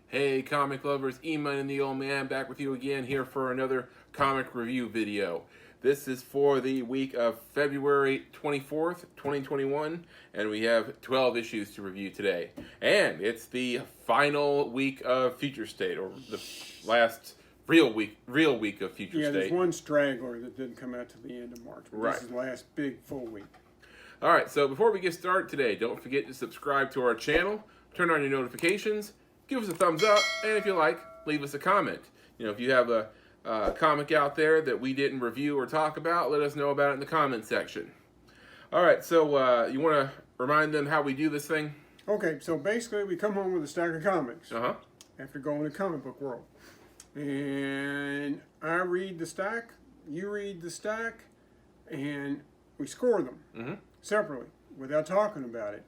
Hey comic lovers, EMoney and the Old Man back with you again here for another comic review video. This is for the week of February 24th, 2021, and we have 12 issues to review today. And it's the final week of Future State, or the last real week of Future State. Yeah, there's one straggler that didn't come out till the end of March. But Right. This is the last big full week. All right, so before we get started today, don't forget to subscribe to our channel, turn on your notifications, give us a thumbs up, and if you like, leave us a comment. You know, if you have a comic out there that we didn't review or talk about, let us know about it in the comment section. All right, so you want to remind them how we do this thing? Okay, so basically we come home with a stack of comics Uh-huh. after going to comic book world. And I read the stack, you read the stack, and we score them separately without talking about it.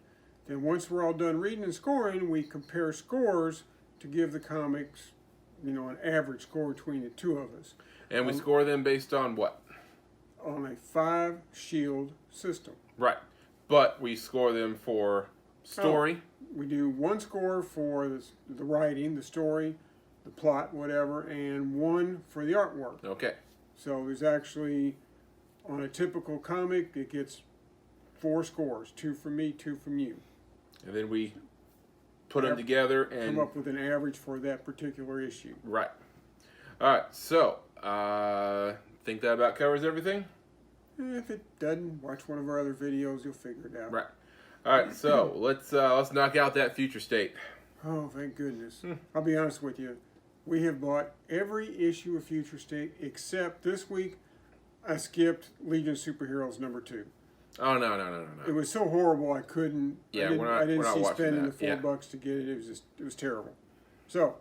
Then once we're all done reading and scoring, we compare scores to give the comics, you know, an average score between the two of us. And we score them based on what? On a 5-shield system. Right. But we score them for story. We do one score for the writing, the story, the plot, whatever, and one for the artwork. Okay. So there's actually, on a typical comic, it gets 4 scores. 2 from me, 2 from you. And then we put them together and come up with an average for that particular issue. Right. All right. So, think that about covers everything? If it doesn't, watch one of our other videos. You'll figure it out. Right. All right. So let's knock out that Future State. Oh, thank goodness. I'll be honest with you. We have bought every issue of Future State except this week. I skipped Legion of Superheroes #2. Oh no! It was so horrible I couldn't. Yeah, I didn't see watching spending that. the $4 to get it. It was terrible. So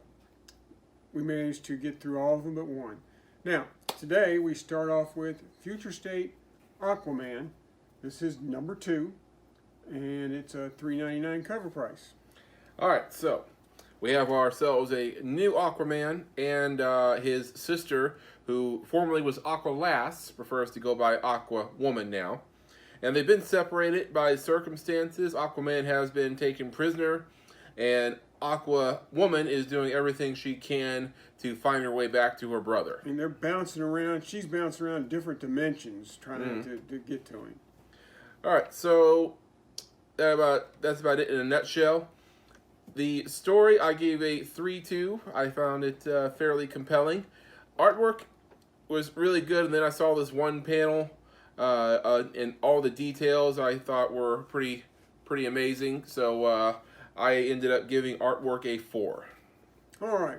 we managed to get through all of them but one. Now today we start off with Future State Aquaman. This is #2, and it's a $3.99 cover price. All right. So we have ourselves a new Aquaman and his sister, who formerly was Aqua Lass, prefers to go by Aqua Woman now. And they've been separated by circumstances. Aquaman has been taken prisoner, and Aqua Woman is doing everything she can to find her way back to her brother. And they're bouncing around. She's bouncing around different dimensions trying to get to him. All right, so that's about it in a nutshell. The story I gave a 3-2. I found it fairly compelling. Artwork was really good, and then I saw this one panel. And all the details I thought were pretty amazing. So I ended up giving artwork a 4. All right.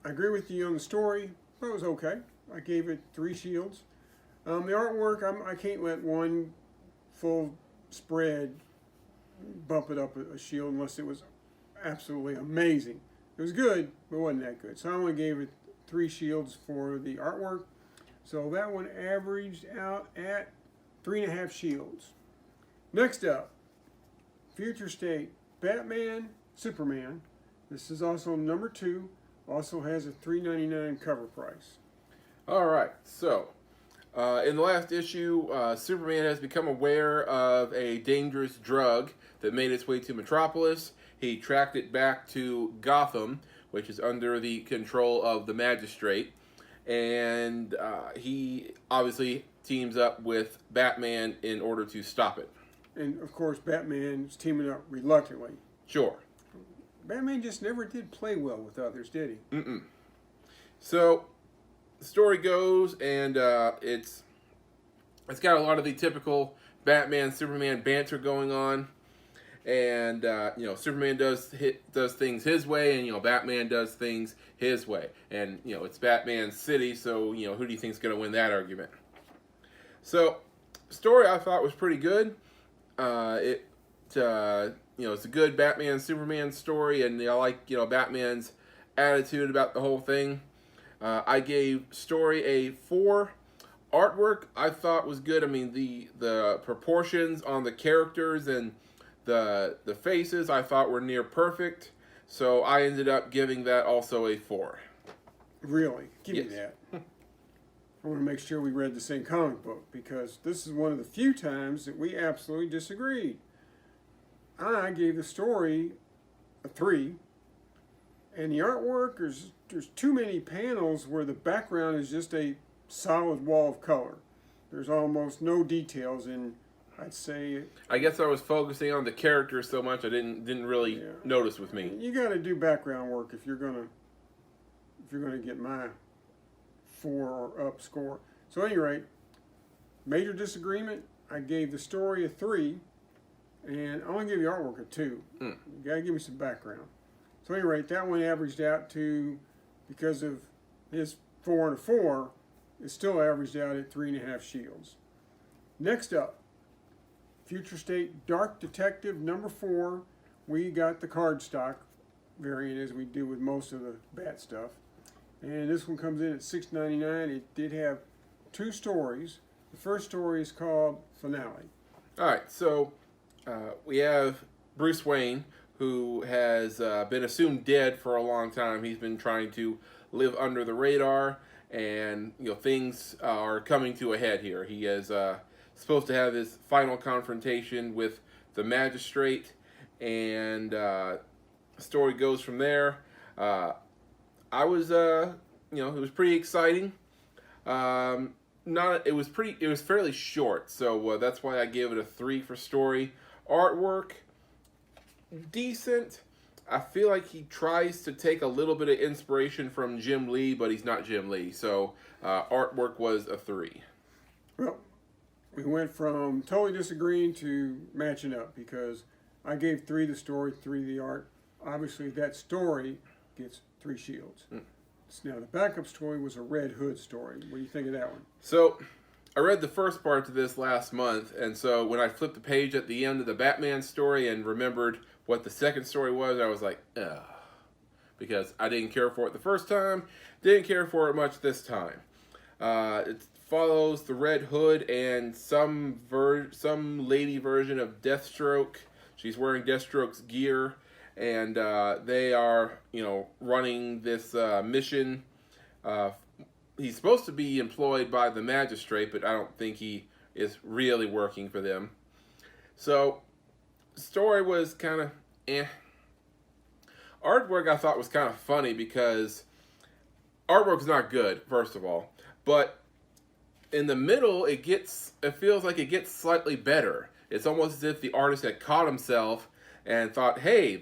I agree with you on the story, but it was okay. I gave it 3 shields. The artwork, I can't let one full spread bump it up a shield unless it was absolutely amazing. It was good, but it wasn't that good. So I only gave it 3 shields for the artwork. So that one averaged out at 3.5 shields. Next up, Future State Batman, Superman. This is also #2. Also has a $3.99 cover price. All right, so in the last issue, Superman has become aware of a dangerous drug that made its way to Metropolis. He tracked it back to Gotham, which is under the control of the Magistrate. And he obviously teams up with Batman in order to stop it. And of course, Batman's teaming up reluctantly. Sure. Batman just never did play well with others, did he? So the story goes, and it's got a lot of the typical Batman Superman banter going on. And you know, Superman does things his way, and you know, Batman does things his way. And you know, it's Batman's city, so you know, who do you think's going to win that argument? So, story I thought was pretty good. You know, it's a good Batman Superman story, and I like, you know, Batman's attitude about the whole thing. I gave story a 4. Artwork I thought was good. I mean, the proportions on the characters and the faces I thought were near perfect, so I ended up giving that also a 4. Really? Give me Yes. that. I want to make sure we read the same comic book, because this is one of the few times that we absolutely disagreed. I gave the story a 3, And the artwork, there's too many panels where the background is just a solid wall of color. There's almost no details in, I'd say. I guess I was focusing on the characters so much I didn't really notice with me. You got to do background work if you're gonna get my 4 or up score. So at any rate, major disagreement. I gave the story a 3, and I only gave the artwork a 2. You gotta give me some background. So at any rate, that one averaged out to, because of his 4 and a 4, it still averaged out at 3.5 shields. Next up, Future State Dark Detective number 4. We got the cardstock variant, as we do with most of the Bat stuff. And this one comes in at $6.99. It did have 2 stories. The first story is called Finale. All right, so we have Bruce Wayne, who has been assumed dead for a long time. He's been trying to live under the radar, and things are coming to a head here. He is supposed to have his final confrontation with the magistrate, and the story goes from there. I was, it was pretty exciting. It was fairly short, so that's why I gave it a 3 for story. Artwork, decent. I feel like he tries to take a little bit of inspiration from Jim Lee, but he's not Jim Lee, so artwork was a 3. Well, we went from totally disagreeing to matching up, because I gave 3 the story, 3 the art. Obviously, that story gets 3 shields. Now, the backup story was a Red Hood story. What do you think of that one? So, I read the first part to this last month, and so when I flipped the page at the end of the Batman story and remembered what the second story was, I was like, ugh. Because I didn't care for it the first time, didn't care for it much this time. It follows the Red Hood and some lady version of Deathstroke. She's wearing Deathstroke's gear, and they are, running this mission. He's supposed to be employed by the magistrate, but I don't think he is really working for them. So, the story was kind of eh. Artwork I thought was kind of funny because artwork's not good, first of all. But in the middle, it feels like it gets slightly better. It's almost as if the artist had caught himself and thought, hey,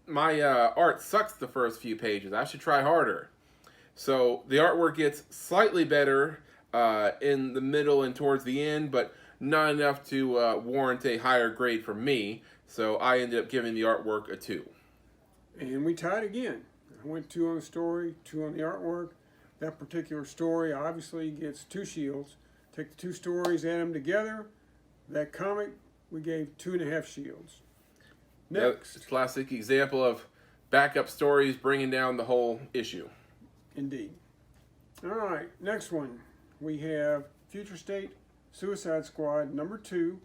my art sucks the first few pages. I should try harder. So the artwork gets slightly better in the middle and towards the end, but not enough to warrant a higher grade from me. So I ended up giving the artwork a 2. And we tied again. I went 2 on the story, 2 on the artwork. That particular story obviously gets 2 shields. Take the 2 stories, add them together. That comic, we gave 2.5 shields. Next. Yep, classic example of backup stories bringing down the whole issue. Indeed. All right, next one. We have Future State Suicide Squad number 2.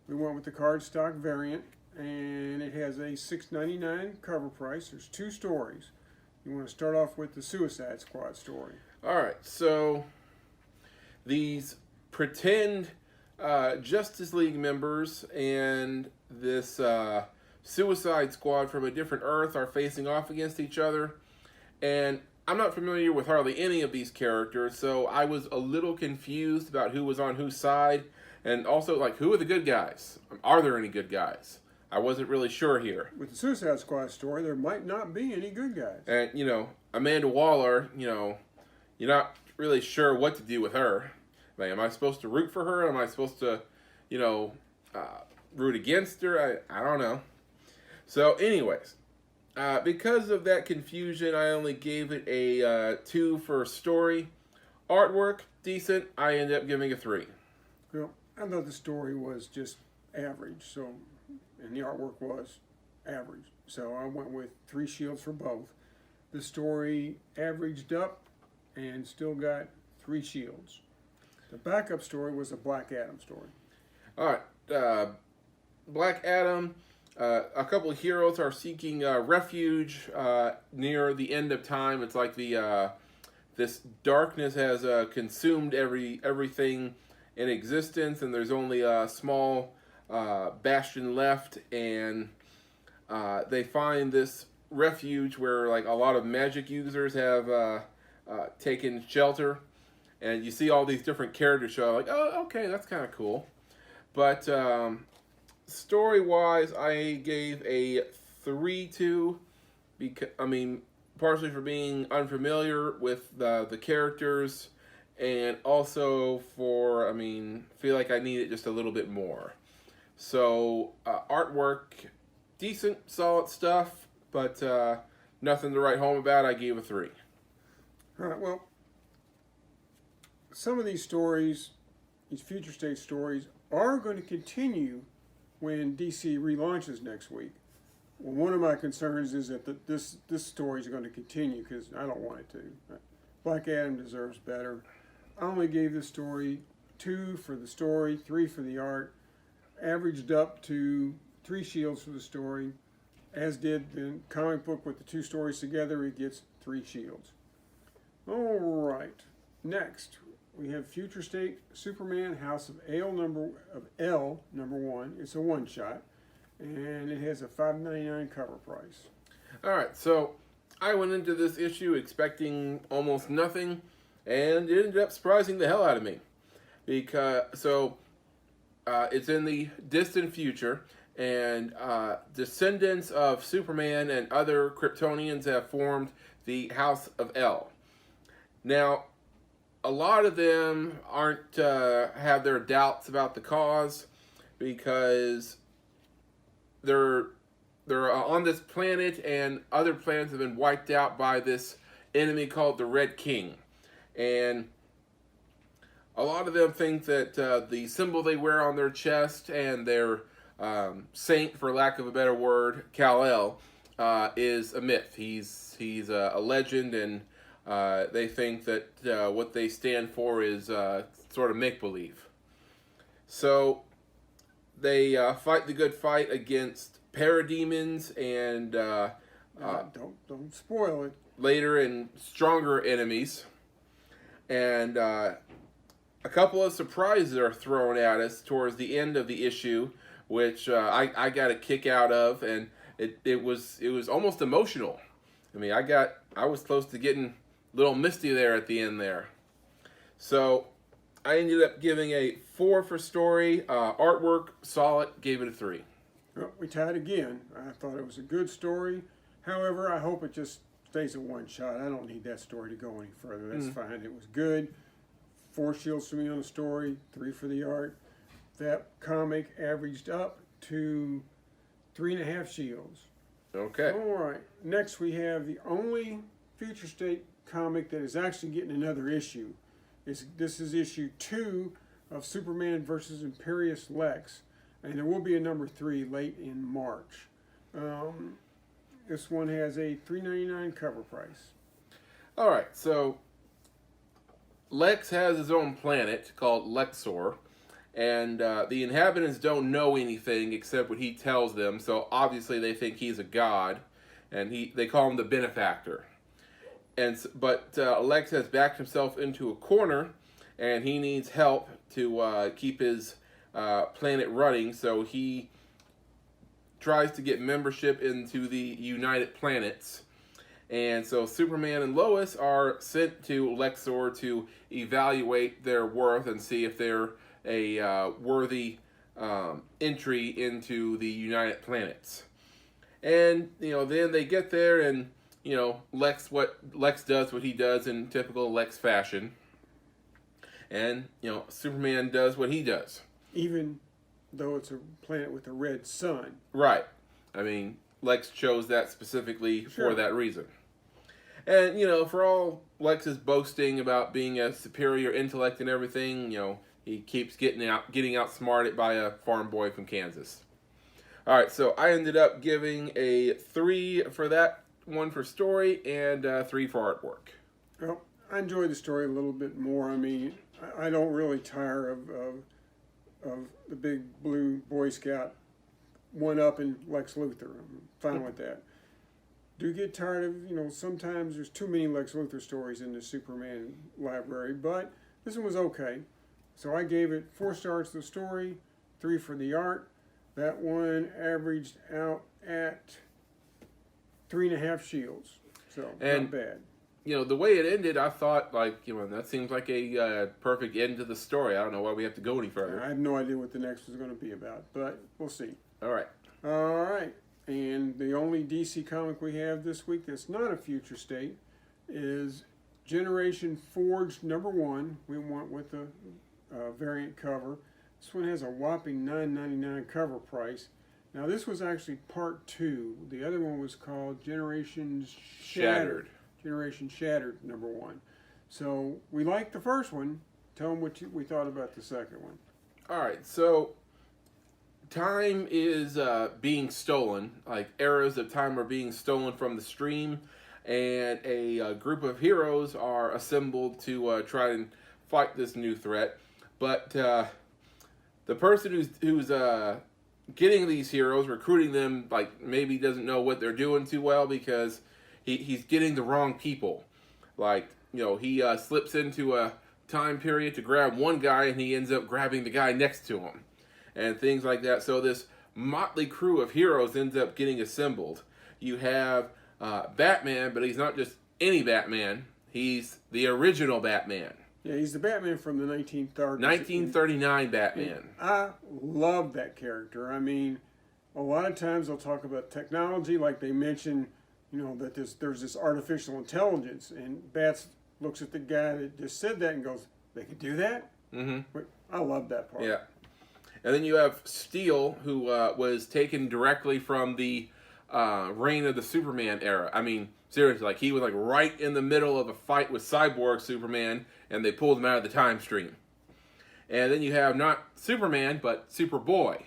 We went with the cardstock variant, and it has a $6.99 cover price. There's 2 stories. You want to start off with the Suicide Squad story. All right, so these pretend Justice League members and this Suicide Squad from a different Earth are facing off against each other, and I'm not familiar with hardly any of these characters, so I was a little confused about who was on whose side, and also, who are the good guys? Are there any good guys? I wasn't really sure here. With the Suicide Squad story, there might not be any good guys. And, Amanda Waller, you're not really sure what to do with her. Am I supposed to root for her? Am I supposed to, root against her? I don't know. So, anyways, because of that confusion, I only gave it a 2 for story. Artwork, decent. I ended up giving a 3. Well, I thought the story was just average, and the artwork was average. So I went with 3 shields for both. The story averaged up and still got 3 shields. The backup story was a Black Adam story. All right, Black Adam. A couple of heroes are seeking refuge near the end of time. It's like this darkness has consumed everything in existence, and there's only a small bastion left. And they find this refuge where like a lot of magic users have taken shelter, and you see all these different characters show. Like, oh, okay, that's kind of cool. But story wise, I gave a 3-2 because partially for being unfamiliar with the characters, and also for feel like I needed just a little bit more. So artwork, decent, solid stuff, but nothing to write home about. I gave a 3. All right, well, some of these stories, these future state stories, are going to continue when DC relaunches next week. Well, one of my concerns is that this story is going to continue because I don't want it to. Black Adam deserves better. I only gave this story 2 for the story, 3 for the art, averaged up to 3 shields for the story. As did the comic book with the 2 stories together, it gets 3 shields. All right, next we have Future State Superman House of L number 1. It's a one-shot, and it has a $5.99 cover price. All right, so I went into this issue expecting almost nothing, and it ended up surprising the hell out of me. Because it's in the distant future, and descendants of Superman and other Kryptonians have formed the House of L. Now, a lot of them aren't have their doubts about the cause because they're on this planet, and other planets have been wiped out by this enemy called the Red King. And a lot of them think that the symbol they wear on their chest and their saint, for lack of a better word, Kal-El, is a myth. He's a legend, and they think that what they stand for is sort of make-believe. So they fight the good fight against parademons and don't spoil it. Later and stronger enemies. And a couple of surprises are thrown at us towards the end of the issue, which I got a kick out of, and it was almost emotional. I was close to getting a little misty there at the end there. So I ended up giving a 4 for story. Artwork, solid, gave it a 3. Well, we tied again. I thought it was a good story. However, I hope it just stays a one-shot. I don't need that story to go any further. That's fine. It was good. 4 shields for me on the story, 3 for the art. That comic averaged up to 3.5 shields. Okay. All right. Next, we have the only Future State comic that is actually getting another issue. This is issue 2 of Superman versus Imperius Lex, and there will be a number 3 late in March. This one has a $3.99 cover price. All right, so Lex has his own planet called Lexor, and the inhabitants don't know anything except what he tells them. So obviously they think he's a god, and they call him the benefactor. But Lex has backed himself into a corner, and he needs help to keep his planet running. So he tries to get membership into the United Planets. And so Superman and Lois are sent to Lexor to evaluate their worth and see if they're a worthy entry into the United Planets. And then they get there, and Lex does what he does in typical Lex fashion, and Superman does what he does. Even though it's a planet with a red sun. Right. Lex chose that specifically for that reason. And, for all Lex's boasting about being a superior intellect and everything, he keeps getting outsmarted by a farm boy from Kansas. All right, so I ended up giving a 3 for that one for story and 3 for artwork. Well, I enjoyed the story a little bit more. I don't really tire of the big blue Boy Scout one-upping Lex Luthor. I'm fine with that. Do get tired of, sometimes there's too many Lex Luthor stories in the Superman library, but this one was okay. So I gave it 4 stars to the story, 3 for the art. That one averaged out at 3.5 shields. So, And not bad. The way it ended, I thought, that seems like a perfect end to the story. I don't know why we have to go any further. I have no idea what the next was going to be about, but we'll see. All right. All right. And the only DC comic we have this week that's not a future state is Generation Forged #1. We went with the variant cover. This one has a whopping $9.99 cover price. Now, this was actually part 2. The other one was called Generation Shattered. Generation Shattered #1. So we liked the first one. Tell them what we thought about the second one. All right. So time is being stolen. Like eras of time are being stolen from the stream, and a group of heroes are assembled to try and fight this new threat. But the person who's getting these heroes, recruiting them, maybe doesn't know what they're doing too well because he's getting the wrong people. He slips into a time period to grab one guy and he ends up grabbing the guy next to him and things like that. So this motley crew of heroes ends up getting assembled. You have Batman, but he's not just any Batman. He's the original Batman. Yeah, he's the Batman from the 1930s. 1939 Batman. I love that character. I mean, a lot of times they'll talk about technology, like they mention, that there's this artificial intelligence, and Bats looks at the guy that just said that and goes, "They could do that?" Mm-hmm. I love that part. Yeah. And then you have Steel, who was taken directly from the reign of the Superman era. I mean, seriously, he was right in the middle of a fight with Cyborg Superman, and they pulled him out of the time stream. And then you have not Superman, but Superboy.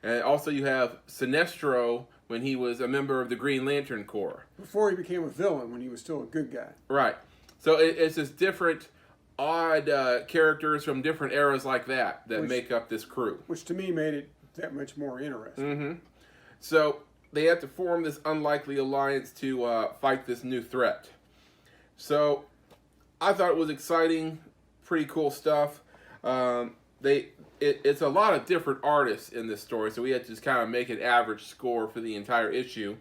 And also you have Sinestro when he was a member of the Green Lantern Corps. Before he became a villain, when he was still a good guy. Right. So it's just different, odd characters from different eras like that make up this crew. Which to me made it that much more interesting. Mm-hmm. So they have to form this unlikely alliance to fight this new threat. So I thought it was exciting, pretty cool stuff. It's a lot of different artists in this story, so we had to just kind of make an average score for the entire issue.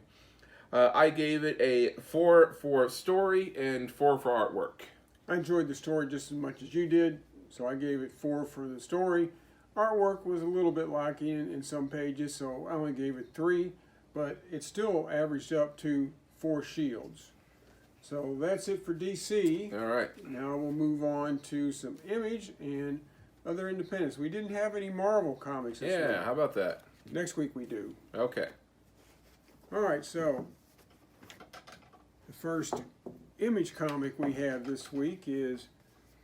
I gave it a 4 for story and 4 for artwork. I enjoyed the story just as much as you did, so I gave it 4 for the story. Artwork was a little bit lacking in some pages, so I only gave it 3, but it still averaged up to 4 shields. So that's it for DC. All right. Now we'll move on to some Image and other independents. We didn't have any Marvel comics this week. Yeah, how about that? Next week we do. Okay. All right, so the first Image comic we have this week is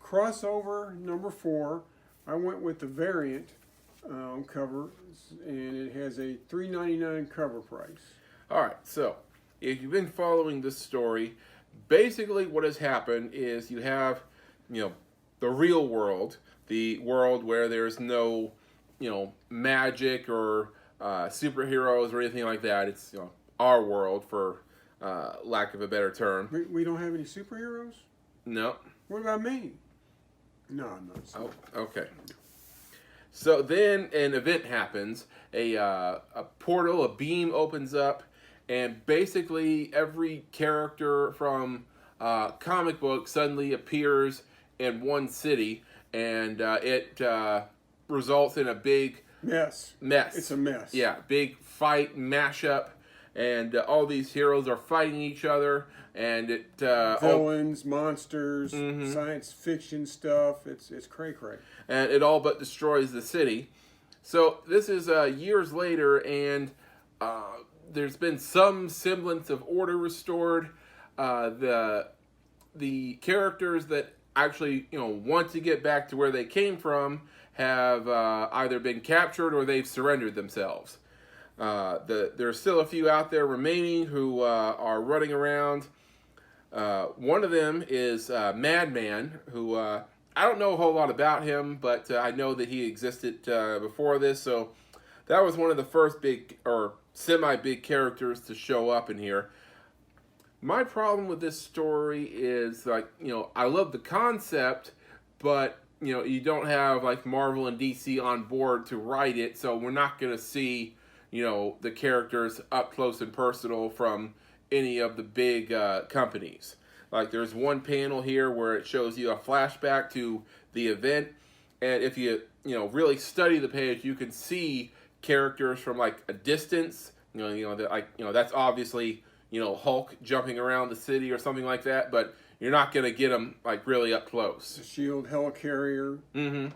Crossover #4. I went with the variant cover, and it has a $3.99 cover price. All right, so if you've been following this story, basically what has happened is you have, the real world, the world where there's no, magic or superheroes or anything like that. It's, our world, for lack of a better term. We don't have any superheroes? No. What about me? No, I'm not. Oh, okay. So then an event happens. A portal, a beam opens up, and basically every character from comic book suddenly appears in one city, and it results in a big mess. It's a mess. Yeah, big fight, mashup, and all these heroes are fighting each other, and it villains, monsters, science fiction stuff. It's cray-cray. And it all but destroys the city. So this is years later, and there's been some semblance of order restored. The characters that actually want to get back to where they came from have either been captured or they've surrendered themselves. There's still a few out there remaining who are running around. One of them is Madman, who I don't know a whole lot about him, but I know that he existed before this. So that was one of the first big or semi-big characters to show up in here. My problem with this story is, I love the concept, but you don't have Marvel and DC on board to write it, so we're not going to see the characters up close and personal from any of the big companies. Like there's one panel here where it shows you a flashback to the event, and if you really study the page, you can see characters from like a distance. That's obviously Hulk jumping around the city or something like that, but you're not gonna get them like really up close. The Shield helicarrier. Mm-hmm.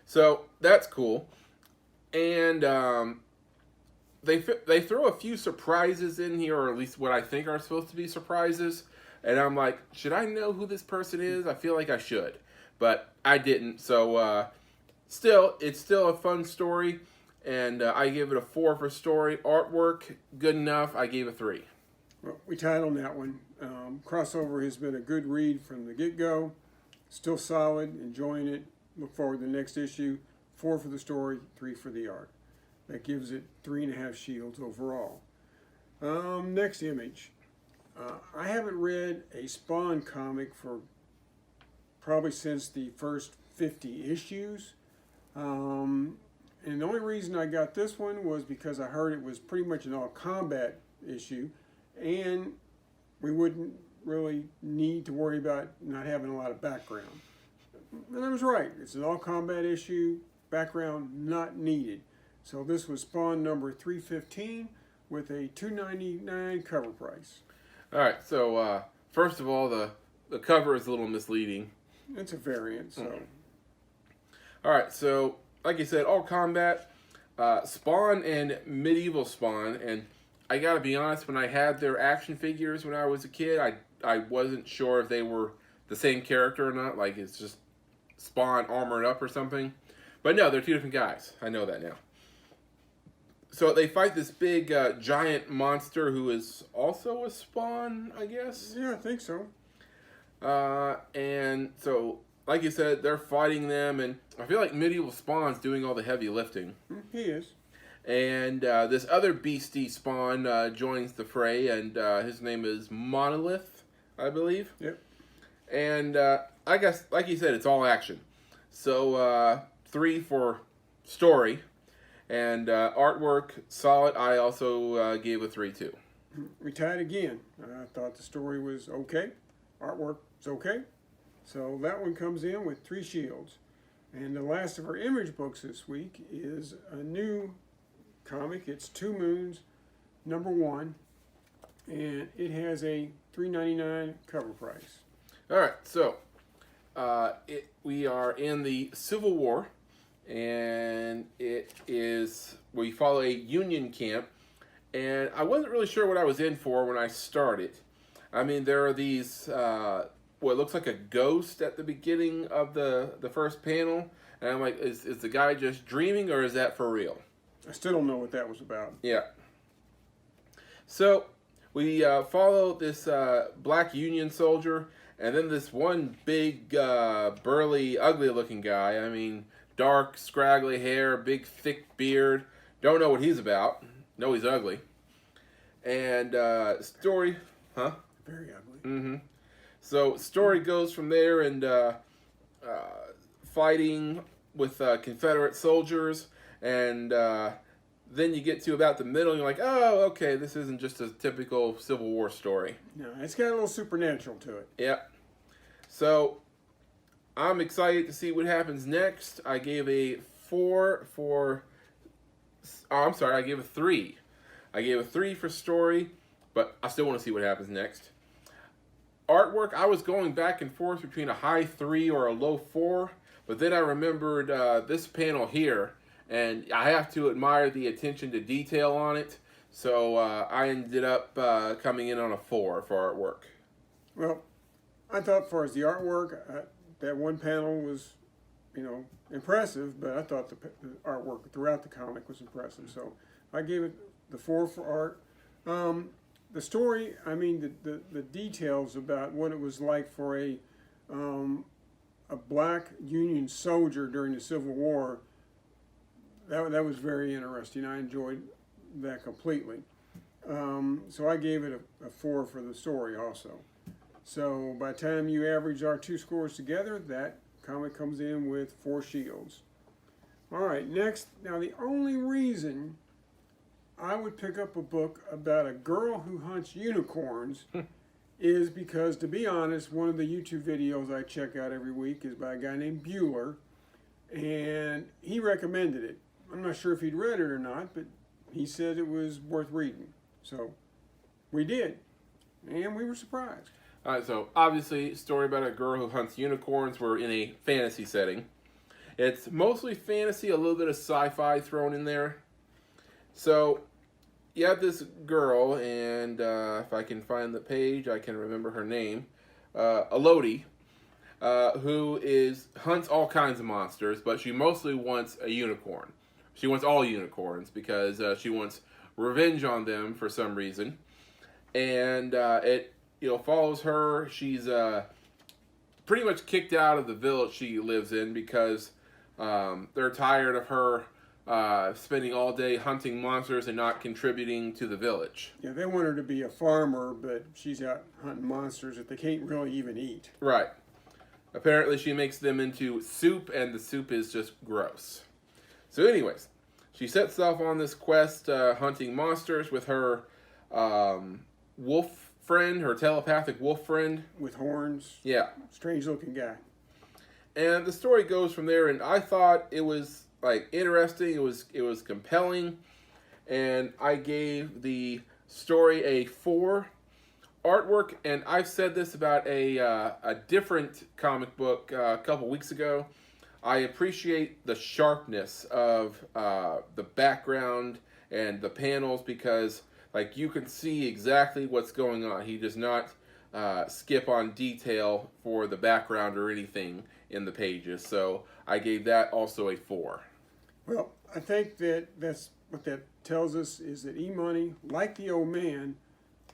So that's cool, and they throw a few surprises in here, or at least what I think are supposed to be surprises. And I'm like, should I know who this person is? I feel like I should, but I didn't. So it's still a fun story, and I give it a 4 for story. Artwork, good enough. I gave a 3. Well, we titled that one. Crossover has been a good read from the get-go. Still solid, enjoying it. Look forward to the next issue. 4 for the story, 3 for the art. That gives it 3.5 shields overall. Next image. I haven't read a Spawn comic for probably since the first 50 issues. And the only reason I got this one was because I heard it was pretty much an all-combat issue, and we wouldn't really need to worry about not having a lot of background. And I was right. It's an all-combat issue, background not needed. So this was Spawn number 315 with a $2.99 cover price. All right, so first of all, the cover is a little misleading. It's a variant, so. All right, so like you said, all combat, Spawn and Medieval Spawn, and I gotta be honest, when I had their action figures when I was a kid, I wasn't sure if they were the same character or not, like it's just Spawn armored up or something. But no, they're 2 different guys. I know that now. So they fight this big giant monster who is also a Spawn, I guess? Yeah, I think so. And so, like you said, they're fighting them, and I feel like Medieval Spawn's doing all the heavy lifting. He is. And this other beastie Spawn joins the fray, and his name is Monolith, I believe. Yep. And I guess, like you said, it's all action. So 3 for story. And artwork, solid. I also gave a 3 too. We tied again. I thought the story was okay. Artwork is okay. So that one comes in with 3 shields. And the last of our image books this week is a new comic. It's Two Moons, number 1. And it has a $3.99 cover price. All right, so we are in the Civil War. And we follow a Union camp, and I wasn't really sure what I was in for when I started. I mean, there are these, what looks like a ghost at the beginning of the first panel, and I'm like, is the guy just dreaming, or is that for real? I still don't know what that was about. Yeah. So, we follow this black Union soldier, and then this one big, burly, ugly-looking guy. I mean, dark, scraggly hair, big, thick beard. Don't know what he's about. Know he's ugly. And story, huh? Very ugly. Mm-hmm. So story goes from there, and fighting with Confederate soldiers, and then you get to about the middle, and you're like, oh, okay, this isn't just a typical Civil War story. No, it's got a little supernatural to it. Yep. So I'm excited to see what happens next. I gave a 4 for... Oh, I'm sorry, I gave a 3. I gave a 3 for story, but I still want to see what happens next. Artwork, I was going back and forth between a high 3 or a low 4, but then I remembered this panel here, and I have to admire the attention to detail on it, so I ended up coming in on a 4 for artwork. Well, I thought as far as the artwork... that one panel was, impressive, but I thought the artwork throughout the comic was impressive. So I gave it the 4 for art. The story, I mean, the details about what it was like for a black Union soldier during the Civil War, that was very interesting. I enjoyed that completely. So I gave it a 4 for the story also. So by the time you average our 2 scores together, that comic comes in with 4 shields. All right, next. Now the only reason I would pick up a book about a girl who hunts unicorns is because, to be honest, one of the YouTube videos I check out every week is by a guy named Bueller, and he recommended it. I'm not sure if he'd read it or not, but he said it was worth reading. So we did, and we were surprised. All right, so obviously, story about a girl who hunts unicorns. We're in a fantasy setting. It's mostly fantasy, a little bit of sci-fi thrown in there. So you have this girl, and if I can find the page, I can remember her name, Elodie, who hunts all kinds of monsters, but she mostly wants a unicorn. She wants all unicorns because she wants revenge on them for some reason, and it follows her. She's pretty much kicked out of the village she lives in because they're tired of her spending all day hunting monsters and not contributing to the village. Yeah, they want her to be a farmer, but she's out hunting monsters that they can't really even eat. Right. Apparently she makes them into soup, and the soup is just gross. So anyways, she sets off on this quest hunting monsters with her wolf friend, her telepathic wolf friend. With horns. Yeah. Strange looking guy. And the story goes from there, and I thought it was interesting, it was compelling, and I gave the story a 4. Artwork, and I've said this about a different comic book a couple weeks ago. I appreciate the sharpness of the background and the panels because you can see exactly what's going on. He does not skip on detail for the background or anything in the pages. So I gave that also a 4. Well, I think that's what that tells us is that EMoney, like the old man,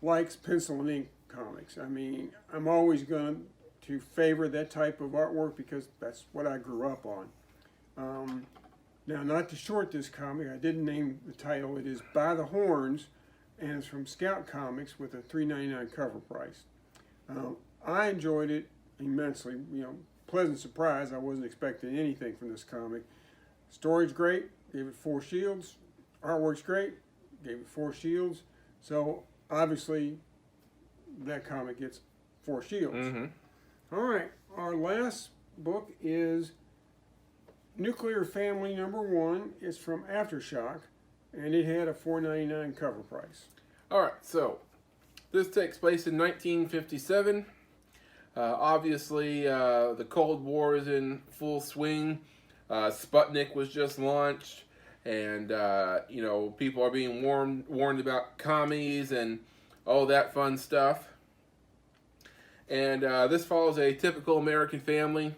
likes pencil and ink comics. I mean, I'm always going to favor that type of artwork because that's what I grew up on. Now, not to short this comic, I didn't name the title. It is By the Horns, and it's from Scout Comics with a $3.99 cover price. I enjoyed it immensely. Pleasant surprise. I wasn't expecting anything from this comic. Story's great. Gave it 4 shields. Artwork's great. Gave it 4 shields. So obviously, that comic gets 4 shields. Mm-hmm. All right. Our last book is Nuclear Family #1. It's from Aftershock, and it had a $4.99 cover price. All right, so this takes place in 1957. Obviously, the Cold War is in full swing. Sputnik was just launched, and people are being warned about commies and all that fun stuff. And this follows a typical American family.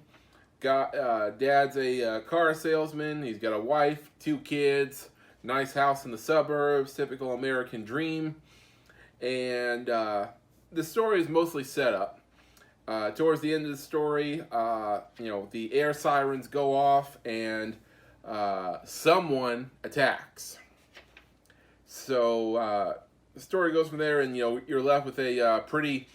Dad's a car salesman. He's got a wife, 2 kids, nice house in the suburbs, typical American dream. And the story is mostly set up. Towards the end of the story, the air sirens go off and someone attacks. So the story goes from there, and you're left with a pretty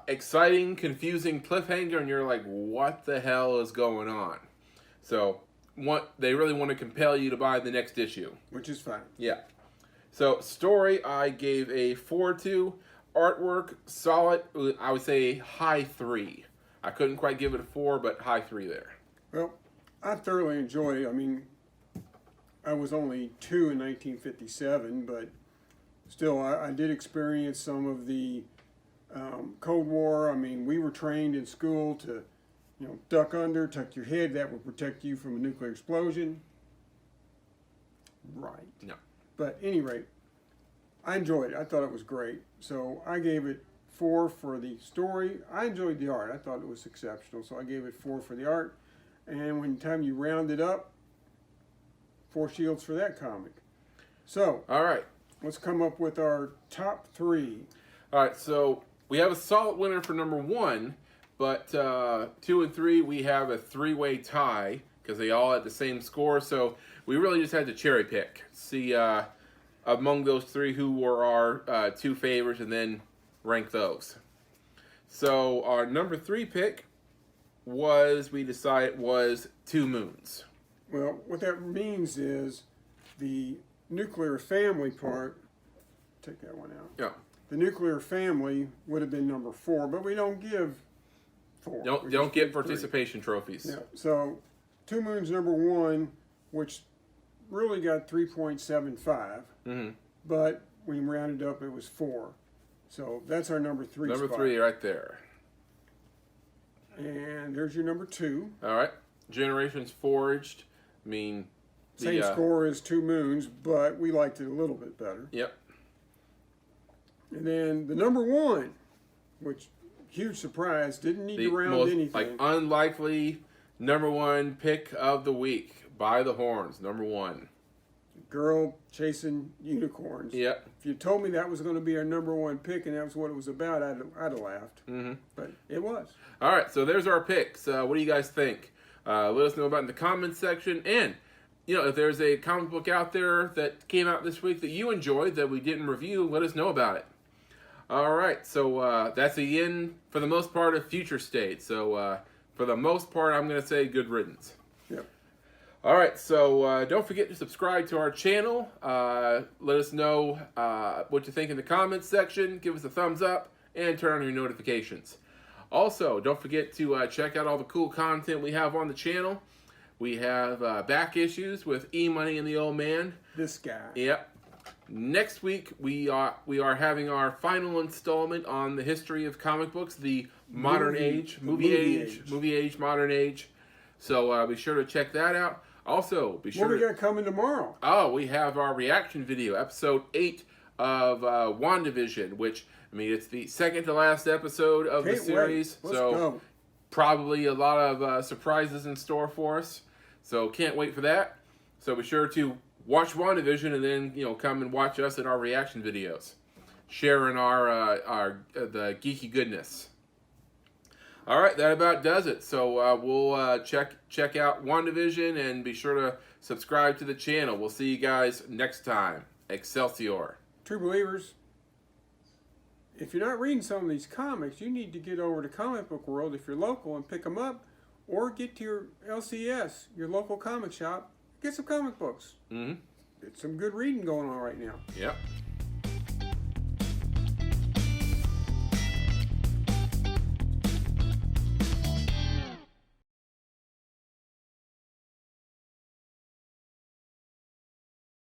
exciting, confusing cliffhanger, and you're like, what the hell is going on? So they really want to compel you to buy the next issue. Which is fine. Yeah. So story, I gave a 4 to. Artwork, solid. I would say high 3. I couldn't quite give it a 4, but high 3 there. Well, I thoroughly enjoyed it. I mean, I was only 2 in 1957, but still, I did experience some of the Cold War. I mean, we were trained in school to, duck under, tuck your head. That would protect you from a nuclear explosion. Right. No. But at any rate, I enjoyed it. I thought it was great. So I gave it 4 for the story. I enjoyed the art. I thought it was exceptional. So I gave it 4 for the art. And when time you round it up, 4 shields for that comic. So, all right, let's come up with our top 3. All right, so we have a solid winner for #1, but 2 and 3, we have a 3-way tie because they all had the same score. So we really just had to cherry pick. See among those 3 who were our 2 favorites and then rank those. So our number 3 pick we decided was 2 Moons. Well, what that means is the nuclear family part, take that one out. Yeah. The nuclear family would have been number 4, but we don't give 4. Don't get participation trophies. Yeah. So, Two Moons number 1, which really got 3.75, but when we rounded up, it was 4. So that's our number 3 Number spot. 3 right there. And there's your number 2. All right. Generations Forged. I mean, Same score as Two Moons, but we liked it a little bit better. Yep. And then the number 1, which huge surprise, didn't need to round most, anything. like, unlikely number 1 pick of the week. By the horns, number 1. Girl chasing unicorns. Yep. If you told me that was going to be our number 1 pick and that was what it was about, I'd have laughed. But it was. All right, so there's our picks. What do you guys think? Let us know about it in the comments section. And, if there's a comic book out there that came out this week that you enjoyed that we didn't review, let us know about it. All right, so that's the end, for the most part, of Future State. So for the most part, I'm going to say good riddance. Yep. All right, so don't forget to subscribe to our channel. Let us know what you think in the comments section. Give us a thumbs up and turn on your notifications. Also, don't forget to check out all the cool content we have on the channel. We have back issues with EMoney and the Old Man. This guy. Yep. Next week, we are having our final installment on the history of comic books, the modern age, movie age, modern age. So be sure to check that out. Also, be sure. What we got coming tomorrow? Oh, we have our reaction video, episode 8 of WandaVision, which, it's the second to last episode of the series. Let's go. Probably a lot of surprises in store for us. So can't wait for that. So be sure to watch WandaVision and then, come and watch us in our reaction videos, sharing the geeky goodness. All right, that about does it. So we'll check out WandaVision and be sure to subscribe to the channel. We'll see you guys next time. Excelsior. True believers, if you're not reading some of these comics, you need to get over to Comic Book World if you're local and pick them up, or get to your LCS, your local comic shop, get some comic books. It's some good reading going on right now. Yep.